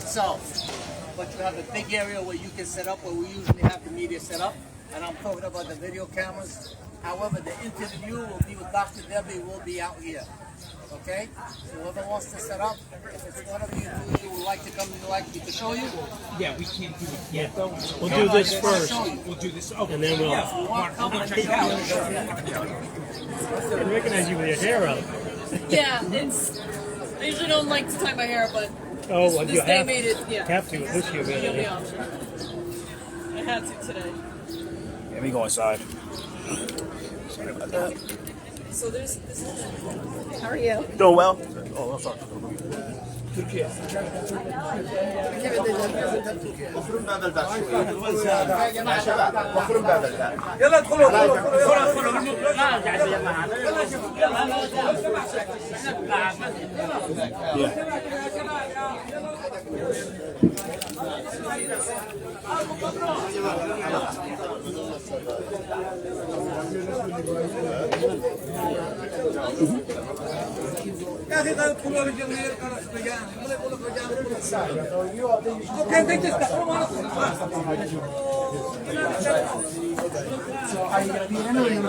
itself. But you have a big area where you can set up, where we usually have the media set up. And I'm talking about the video cameras. However, the interview will be with Dr. Debbie, will be out here. Okay? So whoever wants to set up, if it's one of you two would like to come, would like me to show you? Yeah, we can't do it yet though. We'll do this first. We'll do this. Okay. And then we'll. Yeah, I'll go check it out. I recognize you with your hair up. Yeah, it's. I usually don't like to tie my hair, but Oh, well, this you day have, made it. Yeah. have to. This year, The only man. option. I had to today. Let me go inside. Sorry about that. So there's. How are you? Doing well? Oh, I'm sorry. I'm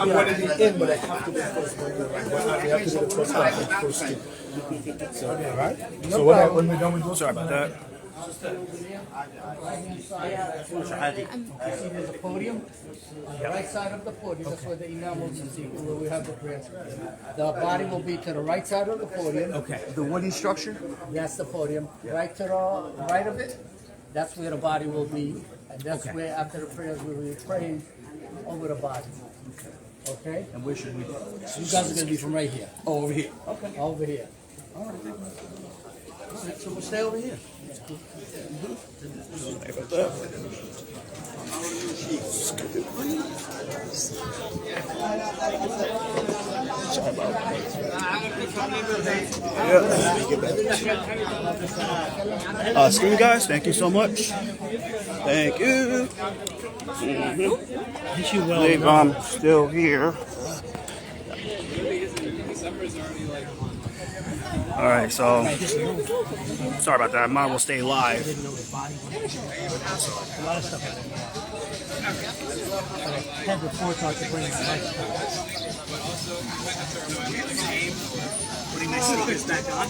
going to be in, but I have to be first. I have to do the first thing. All right. So when we're done with those, Sorry about that. There's a podium. On the right side of the podium, that's where the imam will be seated, where we have the prayer. The body will be to the right side of the podium. Okay. The wooden structure? That's the podium. Right to the right of it, that's where the body will be. And that's where, after the prayers, we will pray over the body. Okay? And where should we? You guys are going to be from right here. Oh, over here. Okay. Over here. All right. So we'll stay over here. Sorry about that. Sorry about that. Excuse me, guys. Thank you so much. Thank you. Wish you I well. believe I'm still here. All right, so sorry about that. I might as well stay live. A lot of stuff. I had the forethought to bring my next time. Putting my sneakers back on.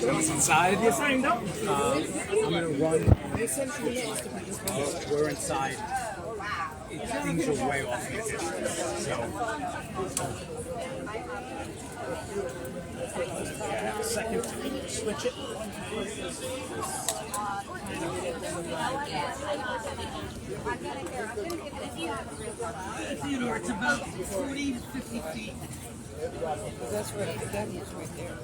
Someone's inside. You signed up. I'm gonna run. We're inside. Things are way off the distance. So. Second, switch it. Theodore, it's about 40 to 50 feet. That's right. That is right there.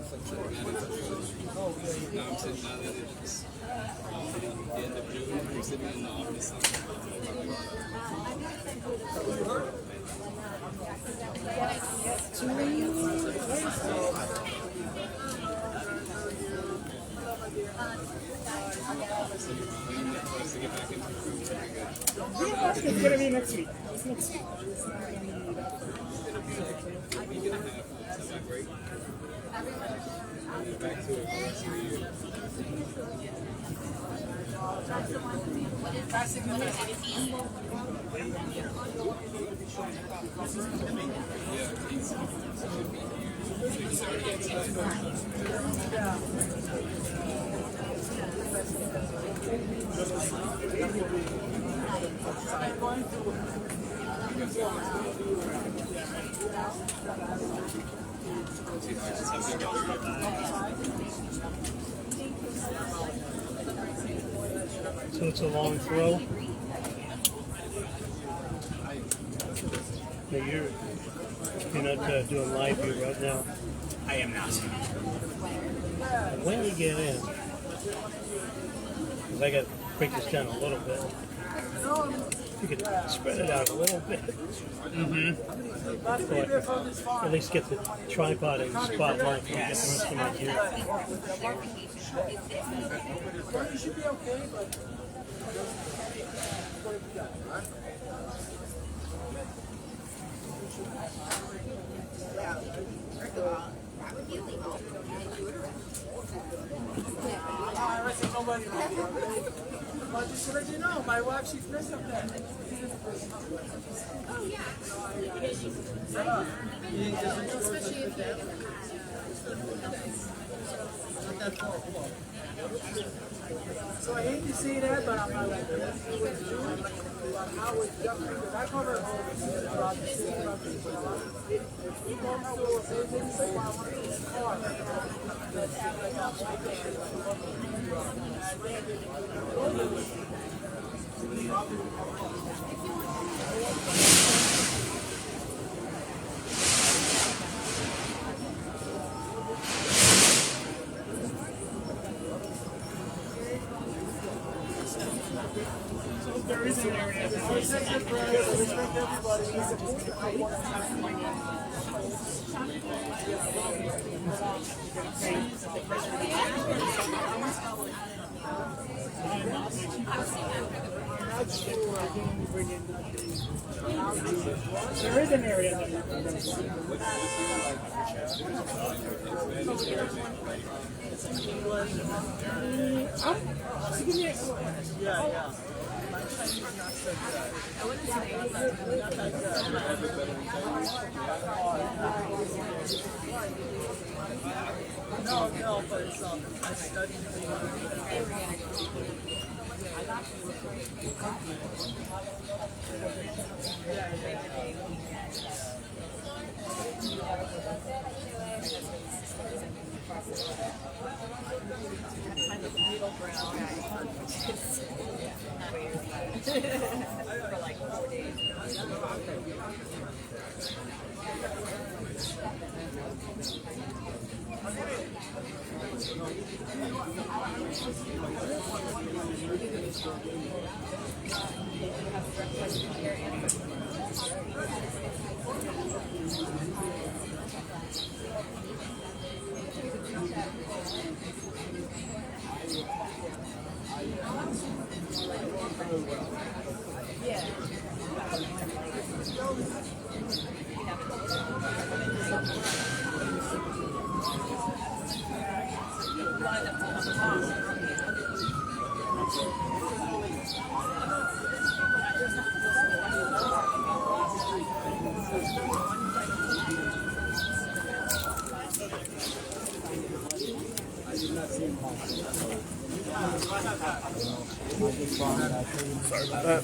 It's gonna be next week. It's next week. So it's a long throw. No, you're not doing live here right now. I am not. When you get in, because I got to break this down a little bit. You could spread it out a little bit. But at least get the tripod in the spotlight and get the rest of my gear. You should be okay, but... Nobody knows. But just to let you know, my wife, she's dressed up there. Oh, yeah. Especially if So I hate to say that, but I'm not like that. How would because I cover about the city of you don't know what say things like I want to use car. There is an area. There is an area that No, but it's I studied For like 4 days. Sorry about that.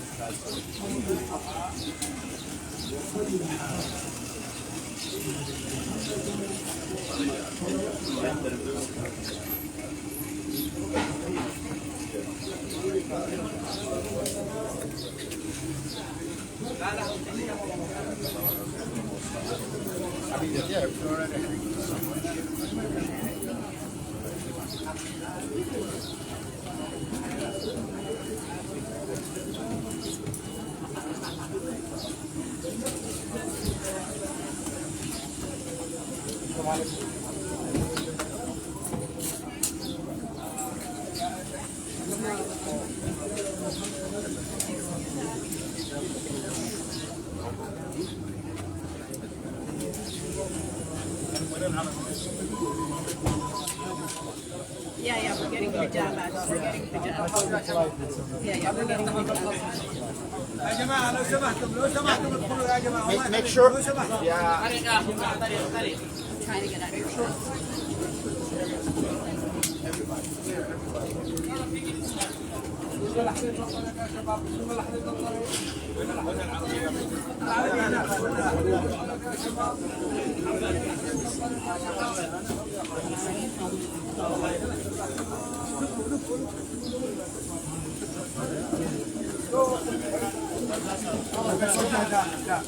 Yeah, we're getting pajamas. We're getting pajamas. Yeah, we're getting pajamas. يا جماعة لو سمحتم ادخلوا يا جماعة. Make sure. لو سمحتم. Trying to get out of here.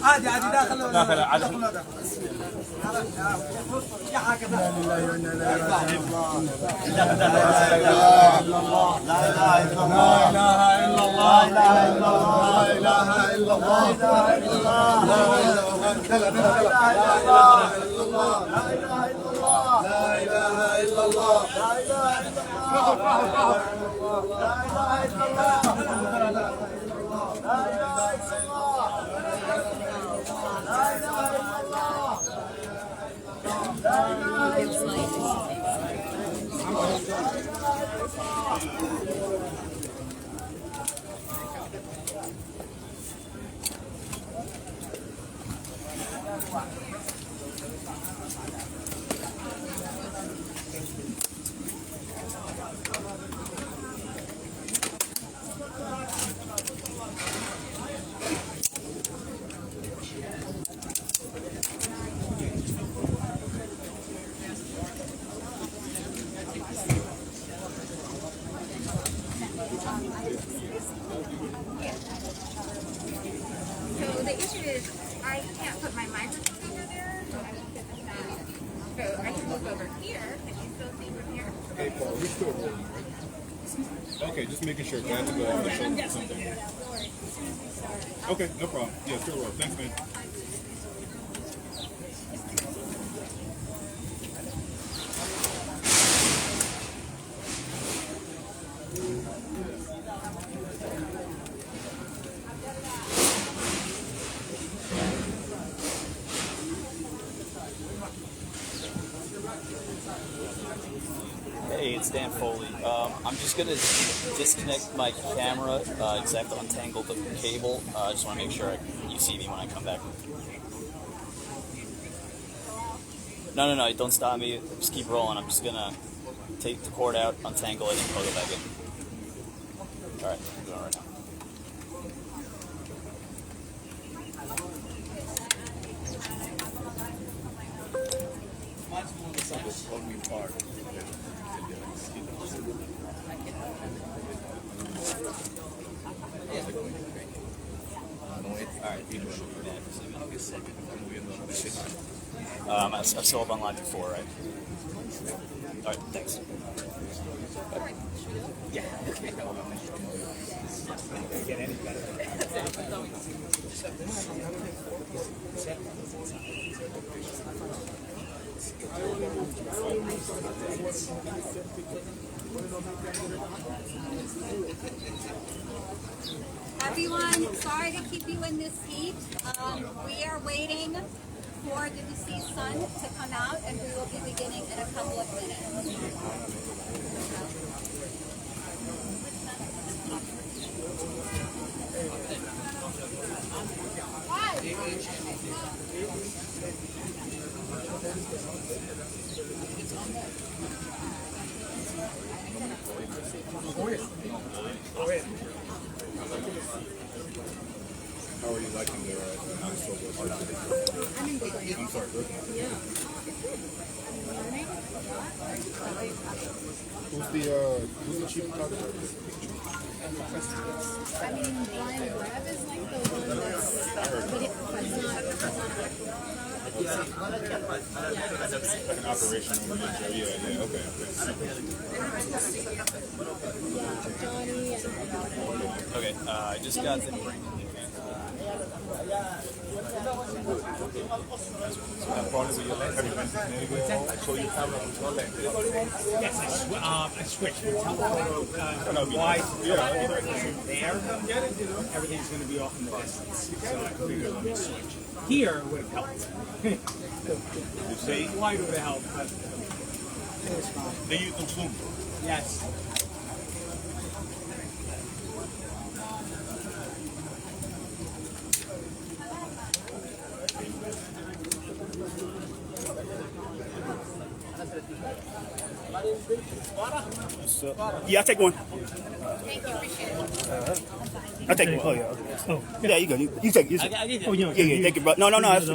عادي داخل يا حاكم لا اله الا الله لا اله الا الله لا اله الا الله لا اله الا الله لا اله الا الله لا اله الا الله It's like So the issue is I can't put my microphone over there. So I don't get the sound. So I can look over here. Can you still see from here? Hey, Paul, you're still rolling, right? Okay, just making sure. I have to go off the shoulder or something. Okay, no problem. Yeah, still roll. Thanks, man. Hey, it's Dan Foley. I'm just gonna disconnect my camera because I have to untangle the cable. I just want to make sure you see me when I come back. No, don't stop me. Just keep rolling. I'm just gonna take the cord out, untangle it, and plug it back in. All right, I'm doing it right now. I'm still up online before, right? All right, thanks. Yeah. Everyone, sorry to keep you in this heat. We are waiting for the deceased son to come out, and we will be beginning in a couple of minutes. How are you liking the house so far? I'm sorry, who's the chief photographer? I mean, Brian Grab is like the one that's Like an operational manager. Yeah, okay. Johnny and Okay, I just got the bring. Part of your life, have you been to Senegal? So you have a control like this? Yes, I switched from telephone wide there. Everything's going to be off in the distance, so I figured let me switch. Here would have helped. You say Wide would have helped, but they use Zoom. yes. Yeah, I'll take one. thank you, appreciate it. I'll take one. Oh, yeah. Okay. Oh, Yeah, you go. You take it. oh, Yeah, thank you, bro. No,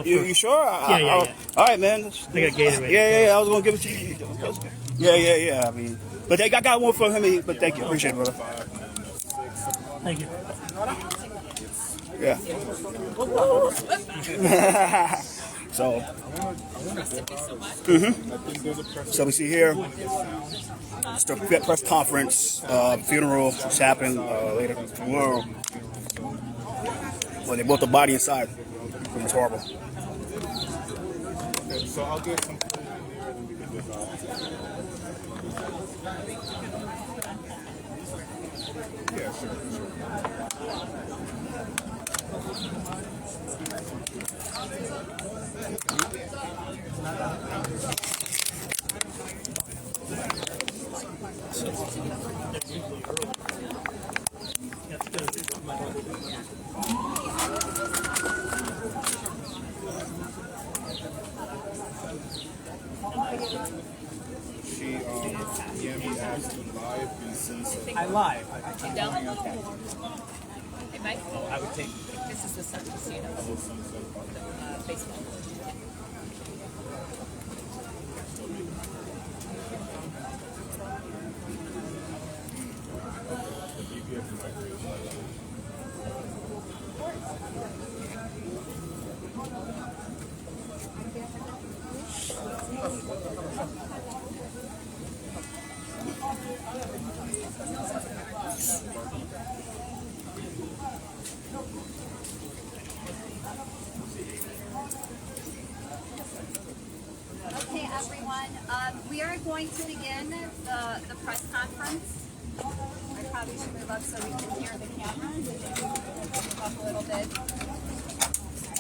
you sure? Yeah. All right, man. I got Gatorade. Yeah, I was going to give it to you. Yeah. I mean, but I got one for him, but thank you. Appreciate it, brother. Thank you. Yeah. So, so we see here, it's the press conference, funeral is happening later tomorrow. Well, they brought the body inside. It's horrible. Okay, so I'll get some food in here and we can just yeah, sure. I live. Down a little more. Hey, Mike. I would take. This is the Sun Casino. Baseball. Okay, everyone. We are going to begin the press conference. I probably should move up so we can hear the cameras. Move up a little bit.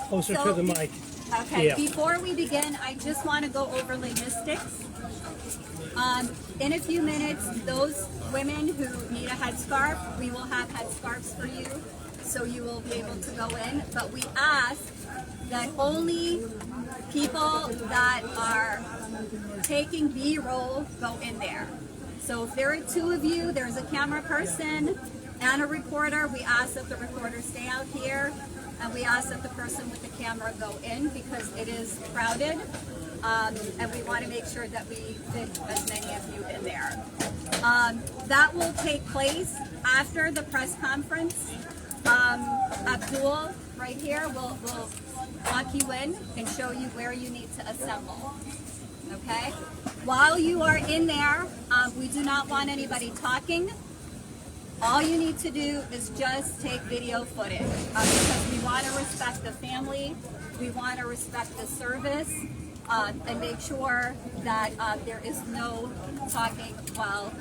Closer to the mic. Okay, Yeah. before we begin, I just want to go over logistics. In a few minutes, those women who need a headscarf, we will have headscarves for you, so you will be able to go in. But we ask that only people that are taking B-roll go in there. So if there are two of you, there's a camera person and a reporter, we ask that the reporter stay out here, and we ask that the person with the camera go in because it is crowded, and we want to make sure that we fit as many of you in there. That will take place after the press conference. Abdul, right here, will walk you in and show you where you need to assemble. Okay? While you are in there, we do not want anybody talking. All you need to do is just take video footage because we want to respect the family, we want to respect the service, and make sure that there is no talking while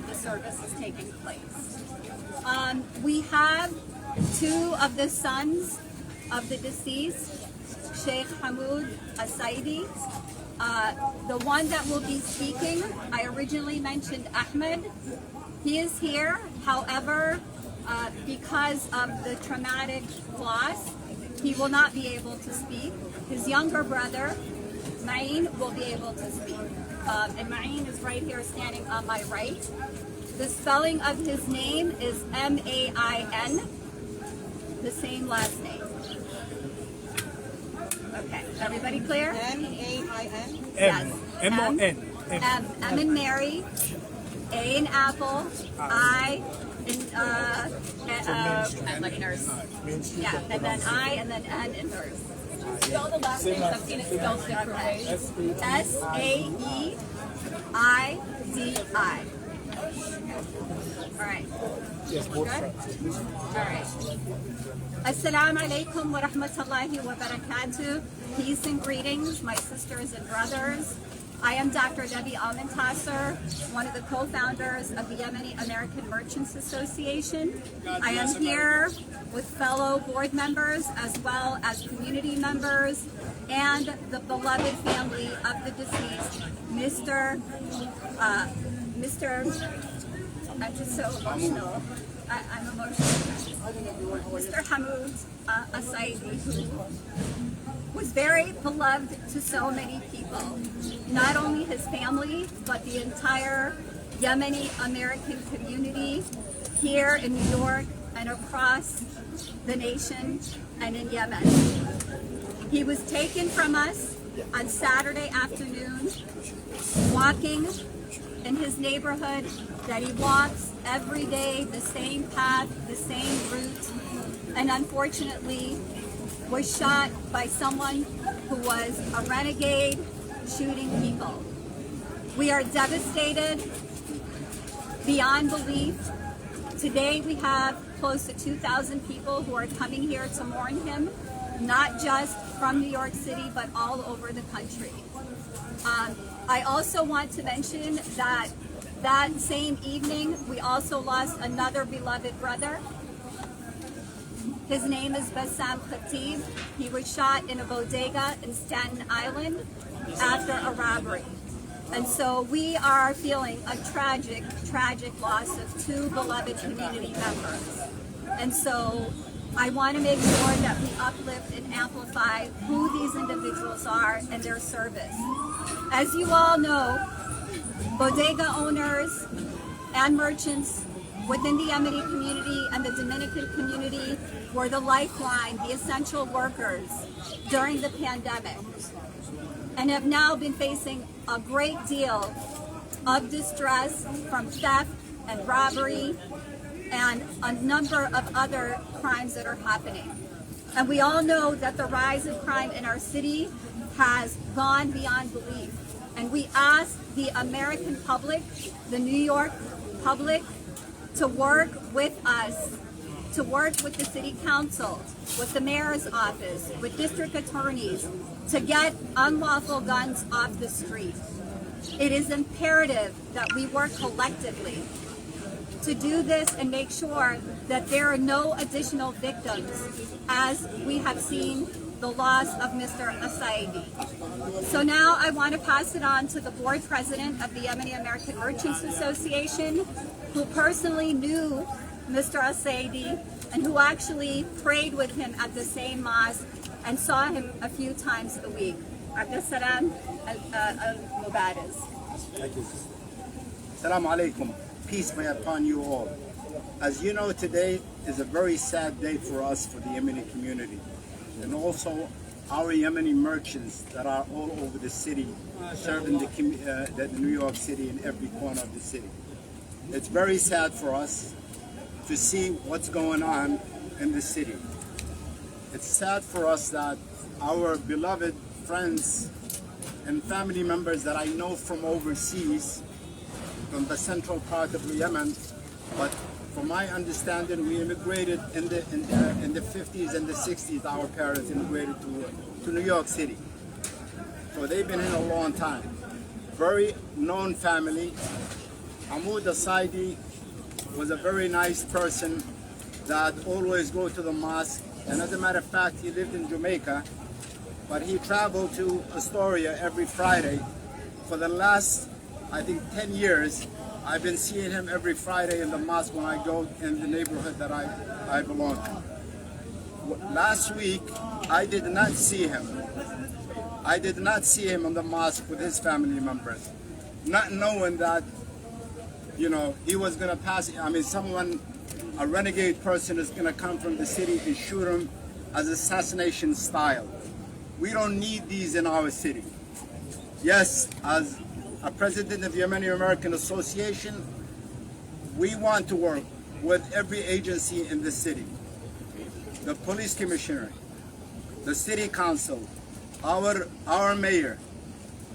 the service is taking place. We have two of the sons of the deceased, Sheikh Hamoud Saeidi. The one that will be speaking, I originally mentioned Ahmed. He is here, however, because of the traumatic loss, he will not be able to speak. His younger brother, Ma'in, will be able to speak. And Ma'in is right here standing on my right. The spelling of his name is M-A-I-N, the same last name. Okay, everybody clear? M-A-I-N? Yes. M-O-N. M in Mary, A in Apple, I in like nurse. Yeah, and then I, and then N in nurse. Spell the last name. I've seen it spelled different ways. S-A-E-I-D-I. All right. Yes, both Good? sides. All right. Assalamu alaikum wa rahmatullahi wa barakatuh. Peace and greetings, my sisters and brothers. I am Dr. Debbie Almentasser, one of the co-founders of the Yemeni American Merchants Association. I am here with fellow board members as well as community members and the beloved family of the deceased, Mr. I'm just so emotional. I'm emotional. Mr. Hamoud Saeidi, who was very beloved to so many people. Not only his family, but the entire Yemeni American community here in New York and across the nation and in Yemen. He was taken from us on Saturday afternoon, walking in his neighborhood that he walks every day, the same path, the same route, and unfortunately was shot by someone who was a renegade shooting people. We are devastated beyond belief. Today we have close to 2,000 people who are coming here to mourn him, not just from New York City, but all over the country. I also want to mention that that same evening, we also lost another beloved brother. His name is Bassam Khatib. He was shot in a bodega in Staten Island after a robbery. And so we are feeling a tragic, tragic loss of two beloved community members. And so I want to make sure that we uplift and amplify who these individuals are and their service. As you all know, bodega owners and merchants within the Yemeni community and the Dominican community were the lifeline, the essential workers during the pandemic, and have now been facing a great deal of distress from theft and robbery and a number of other crimes that are happening. And we all know that the rise of crime in our city has gone beyond belief. And we ask the American public, the New York public, to work with us, to work with the city council, with the mayor's office, with district attorneys, to get unlawful guns off the street. It is imperative that we work collectively to do this and make sure that there are no additional victims, as we have seen the loss of Mr. Saeidi. So now I want to pass it on to the board president of the Yemeni American Merchants Association, who personally knew Mr. Saeidi and who actually prayed with him at the same mosque and saw him a few times a week. Abdussalam al-Mubarak. Thank you. Assalamu alaikum. Peace be upon you all. As you know, today is a very sad day for us, for the Yemeni community, and also our Yemeni merchants that are all over the city, serving the New York City in every corner of the city. It's very sad for us to see what's going on in the city. It's sad for us that our beloved friends and family members that I know from overseas, from the central part of Yemen, but from my understanding, we immigrated in the 50s and the 60s. Our parents immigrated to New York City, so they've been in a long time. Very known family. Hamoud Saeidi was a very nice person that always go to the mosque, and as a matter of fact, he lived in Jamaica, but he traveled to Astoria every Friday. For the last, I think, 10 years, I've been seeing him every Friday in the mosque when I go in the neighborhood that I belong to. Last week, I did not see him. I did not see him in the mosque with his family members, not knowing that, you know, he was going to pass. I mean, a renegade person is going to come from the city and shoot him as assassination style. We don't need these in our city. Yes, as a president of the Yemeni American Association, we want to work with every agency in the city. The police commissioner, the city council, our mayor.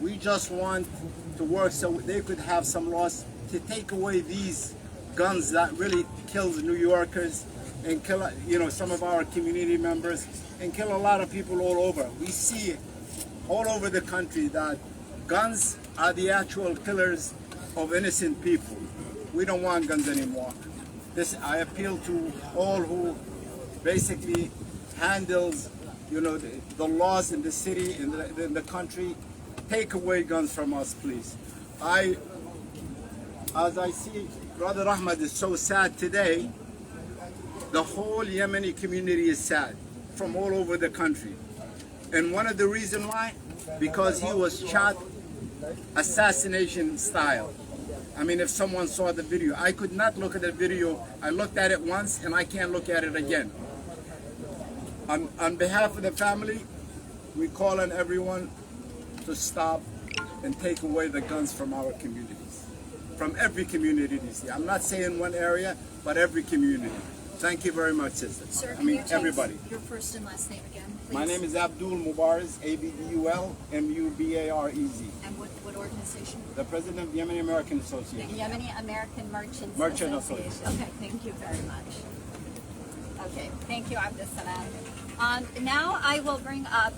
We just want to work so they could have some laws to take away these guns that really kills New Yorkers and kill, you know, some of our community members and kill a lot of people all over. We see all over the country that guns are the actual killers of innocent people. We don't want guns anymore. I appeal to all who basically handles, you know, the laws in the city, in the country. Take away guns from us, please. As I see, Brother Ahmed is so sad today. The whole Yemeni community is sad from all over the country. And one of the reasons why, because he was shot assassination style. I mean, if someone saw the video, I could not look at the video. I looked at it once and I can't look at it again. On behalf of the family, we call on everyone to stop and take away the guns from our communities. From every community you see. I'm not saying one area, but every community. Thank you very much, sister. Sir, I mean, everybody. Your first and last name again, please. My name is Abdul Mubarez, Abdul Mubarez. And what organization? The president of the Yemeni American The Association. Yemeni American Merchants Merchant Association. Association. Okay, thank you very much. Okay, thank you, Abdussalam. Now I will bring up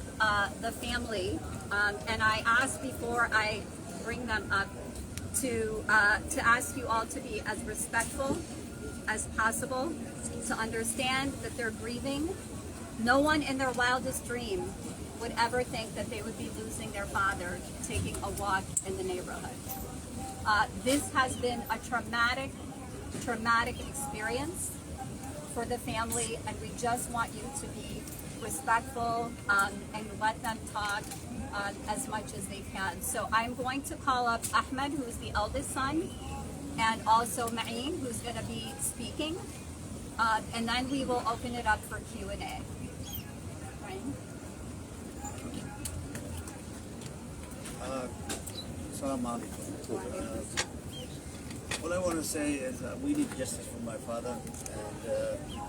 the family, and I ask before I bring them up to ask you all to be as respectful as possible, to understand that they're grieving. No one in their wildest dream would ever think that they would be losing their father taking a walk in the neighborhood. This has been a traumatic experience for the family, and we just want you to be respectful and let them talk as much as they can. So I'm going to call up Ahmed, who is the eldest son, and also Ma'een, who's going to be speaking. And then we will open it up for Q&A. Right? Assalamu alaikum. What I want to say is we need justice for my father and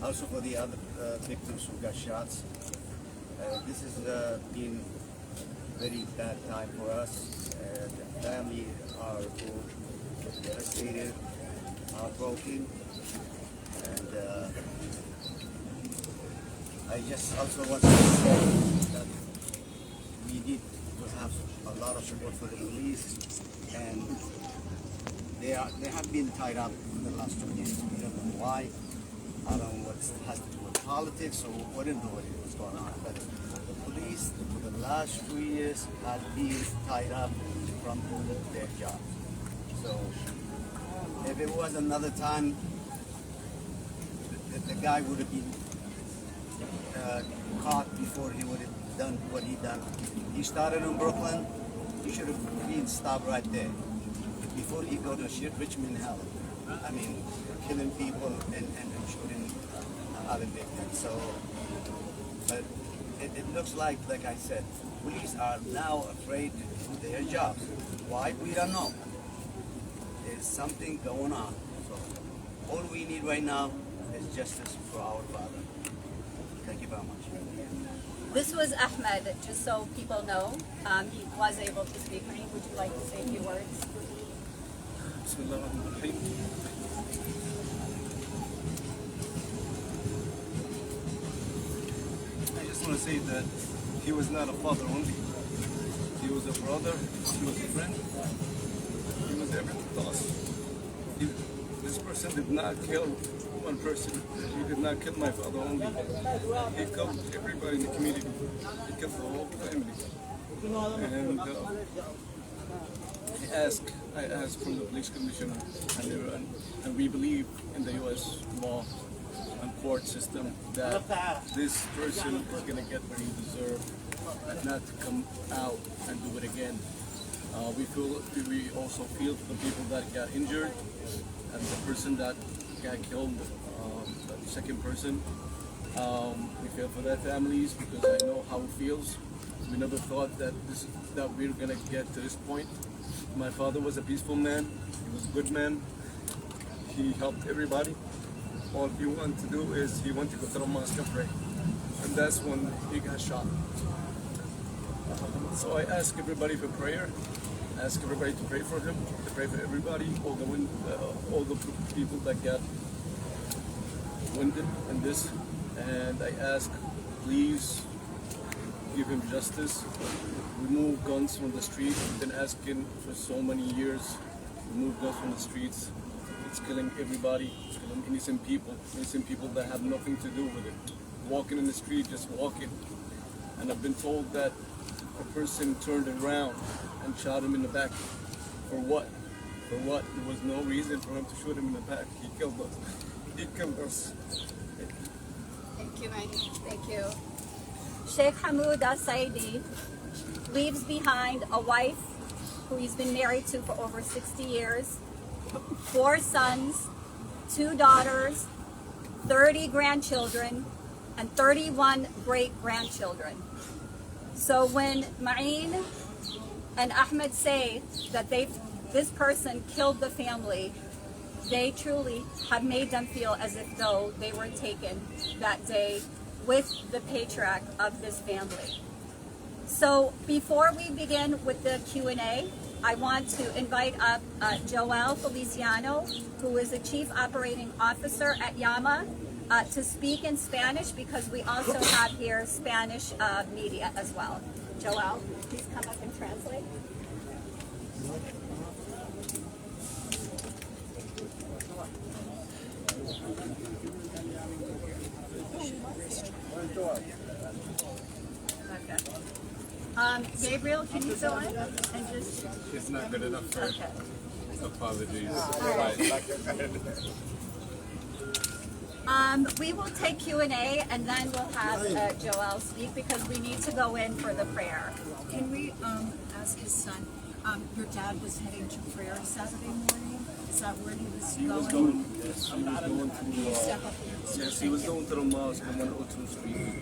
also for the other victims who got shots. This has been a very bad time for us. The family are devastated, heartbroken, and I just also want to say that we need to have a lot of support for the police, and they have been tied up in the last 2 years. We don't know why. I don't know what has to do with politics or whatever what's going on. But the police for the last 2 years have been tied up from their jobs. So if it was another time, the guy would have been caught before he would have done what he done. He started in Brooklyn. He should have been stopped right there before he go to Richmond Hell. I mean, killing people and shooting other victims. So, but it looks like I said, police are now afraid to do their jobs. Why? We don't know. There's something going on. So, all we need right now is justice for our father. Thank you very much. This was Ahmed, just so people know. He was able to speak. Would you like to say a few words? I just want to say that he was not a father only. He was a brother, he was a friend, he was everything to us. This person did not kill one person. He did not kill my father only. He killed everybody in the community. He killed the whole family. And I asked from the police commissioner, and we believe in the U.S. law and court system that this person is going to get what he deserves, and not to come out and do it again. We also feel for the people that got injured and the person that got killed, the second person. We feel for their families because I know how it feels. We never thought that we were gonna get to this point. My father was a peaceful man. He was a good man. He helped everybody. All he wanted to do is he wanted to go to the mosque and pray, and that's when he got shot. So I ask everybody for prayer. Ask everybody to pray for him, to pray for everybody, all the people that got wounded in this. And I ask, please give him justice. Remove guns from the street. We've been asking for so many years. Remove guns from the streets. It's killing everybody. It's killing innocent people that have nothing to do with it. Walking in the street, just walking. And I've been told that a person turned around and shot him in the back. For what? For what? There was no reason for him to shoot him in the back. He killed us. He killed us. Thank you, Manny. Thank you. Sheikh Hamoud Saeidi leaves behind a wife who he's been married to for over 60 years, 4 sons, 2 daughters, 30 grandchildren, and 31 great-grandchildren. So when Ma'een and Ahmed say that this person killed the family, they truly have made them feel as if though they were taken that day with the patriarch of this family. So before we begin with the Q&A, I want to invite up Joel Feliciano, who is the Chief Operating Officer at Yama, to speak in Spanish because we also have here Spanish media as well. Joel, please come up and translate. Gabriel, can you go in and just... It's not good enough for apologies. We will take Q&A and then we'll have Joel speak because we need to go in for the prayer. Can we ask his son Your dad was heading to prayer Saturday morning. Is that where he was He going? was going, yes, he was going Can you to, step up here? yes, he was going to the mosque on 102 Street,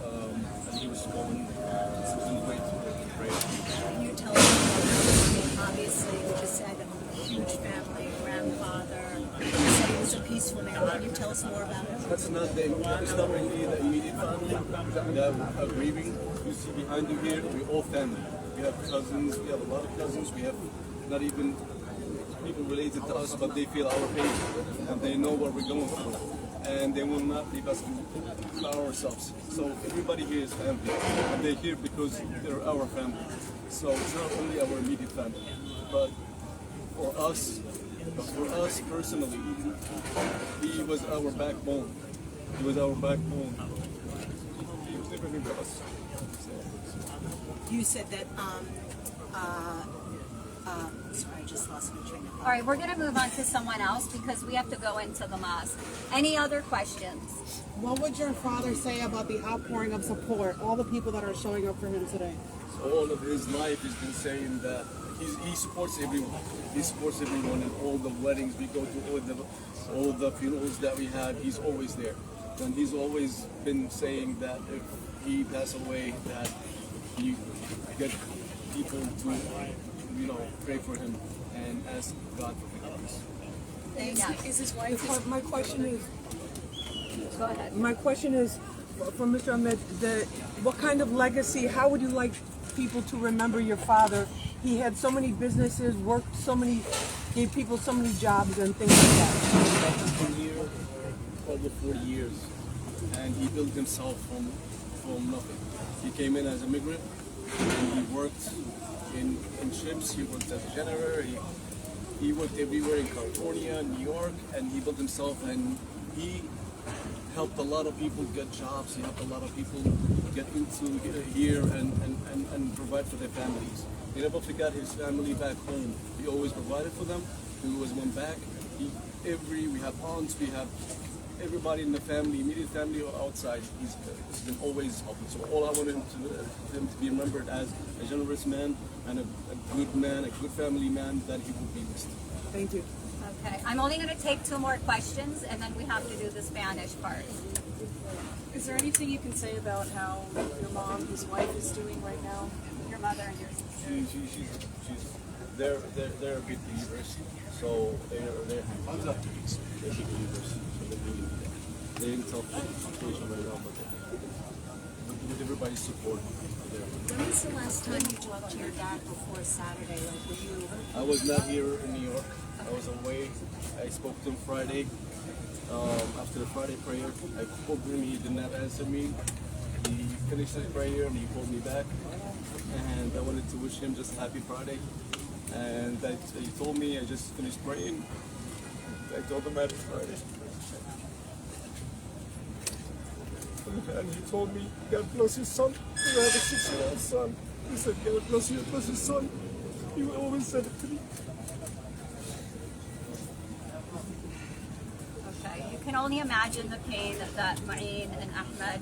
and he was going, on the way to pray. Can you tell us about your family? Obviously, you just said a huge family, grandfather. You said he was a peaceful man. Can you tell us more about it? That's not it's not really the immediate family that are grieving. You see behind you here, we're all family. We have cousins, we have a lot of cousins, we have not even people related to us, but they feel our pain and they know what we're going through. And they will not leave us to ourselves. So everybody here is family, and they're here because they're our family. So it's not only our immediate family, but for us personally, he was our backbone. He was our backbone. He was everything to us. You said that, sorry, I just lost my train of thought. All right, we're going to move on to someone else because we have to go into the mosque. Any other questions? What would your father say about the outpouring of support, all the people that are showing up for him today? All of his life he's been saying that he supports everyone. He supports everyone in all the weddings we go to, all the funerals that we have. He's always there, and he's always been saying that if he passes away, that he get people to, pray for him and ask God for forgiveness. Is his wife? My question is, Go ahead. my question is, for Mr. Ahmed, what kind of legacy, how would you like people to remember your father? He had so many businesses, worked so many, gave people so many jobs and things like that. He's been here over 40 years, and he built himself from nothing. He came in as a migrant, and he worked in ships. He worked as a janitor. He worked everywhere in California, New York, and he built himself. And he helped a lot of people get jobs. He helped a lot of people get into here and provide for their families. He never forgot his family back home. He always provided for them. He always went back. We have aunts, we have everybody in the family, immediate family or outside. He's been always helping. So all I wanted him to be remembered as a generous man and a good man, a good family man, that he will be missed. Thank you. Okay, I'm only going to take 2 more questions and then we have to do the Spanish part. Is there anything you can say about how your mom, his wife, is doing right now? Your mother and your sister. They're big believers, so they're big believers. So they're in tough situation right now, but with everybody's support. When was the last time you talked to your dad before Saturday? Like, were you? I was not here in New York. I was away. I spoke to him Friday. After the Friday prayer, I spoke to him. He did not answer me. He finished his prayer and he called me back. And I wanted to wish him just a happy Friday. And he told me I just finished praying. I told him happy Friday. And he told me, God bless his son. You have a 6-year-old son. He said, God bless you, bless his son. He always said it to me. Okay, you can only imagine the pain that Ma'in and Ahmed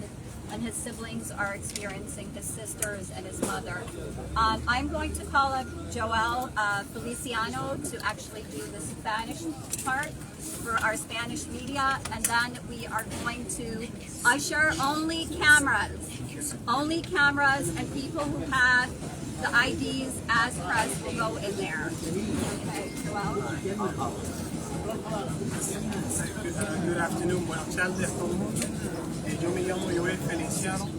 and his siblings are experiencing, his sisters and his mother. I'm going to call up Joel Feliciano to actually do the Spanish part for our Spanish media, and then we are going to usher only cameras and people who have the IDs as press will go in there. Okay, Joel? Good afternoon, buenas tardes a todo el mundo. Yo me llamo Joel Feliciano,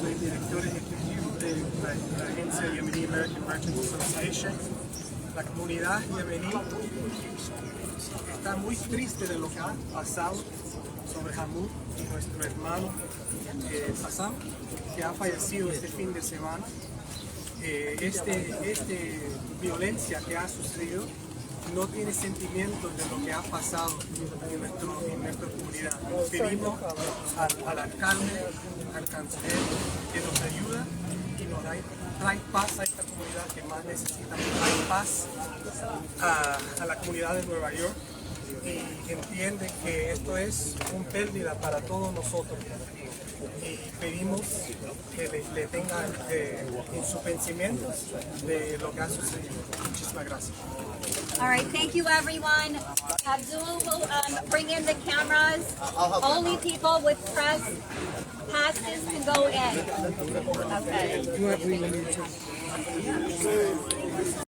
soy director ejecutivo de la agencia Yemeni American Merchants Association. La comunidad yemení está muy triste de lo que ha pasado sobre Hamoud y nuestro hermano Hassan, que ha fallecido este fin de semana. Esta violencia que ha sucedido no tiene sentimiento de lo que ha pasado en nuestra comunidad. Pedimos al alcalde, al canciller, que nos ayude y nos trae paz a esta comunidad que más necesita. Trae paz a la comunidad de Nueva York, y entiende que esto es una pérdida para todos nosotros. Y pedimos que le tengan en sus pensamientos de lo que ha sucedido. Muchísimas gracias. All right, thank you everyone. Abdul will bring in the cameras. Only people with press passes can go in. Okay.